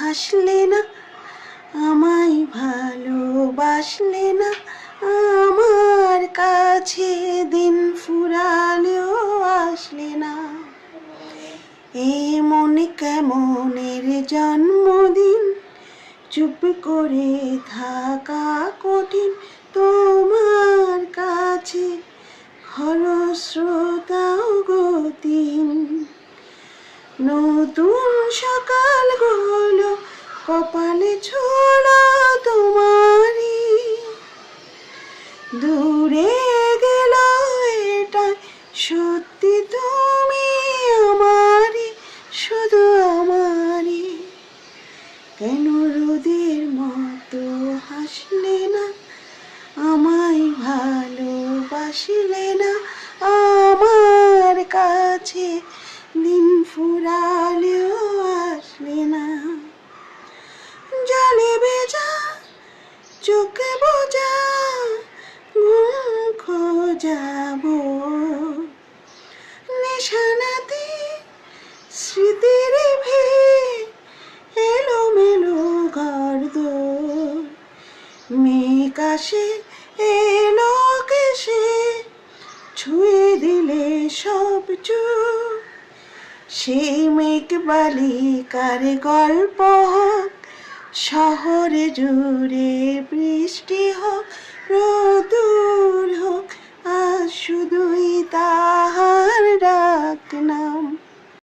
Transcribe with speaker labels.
Speaker 1: হাসলে না, আমায় ভালোবাসলে না, আমার কাছে দিন ফুরালেও আসলে না। এমন কেমনের জন্মদিন, চুপ করে থাকা কঠিন তোমার কাছে, খরস্রোতাও গতিহীন। নতুন সকাল হলো, কপালে ছোঁয়া তোমারই, দূরে গেল এটা সত্যি তুমি আমারই, শুধু আমারই। কেন রোদের মতো হাসলে না, আমায় ভালোবাসলে না, আমার কাছে দিন ফুরালেও আসলে না। জলে ভেজা চোখে বোঝা ঘুম খোঁজাবো, নিশানাতে স্মৃতির ভিড়, এলোমেলো ঘরদোর, মেঘ আসে এলো কেসে, ছুঁয়ে দিলে সব চুপ। সেই মেঘ বালিকার গল্প হোক, শহরে জুড়ে বৃষ্টি হোক, রোদুর হোক, আজ শুধুই তাহার ডাক নাম।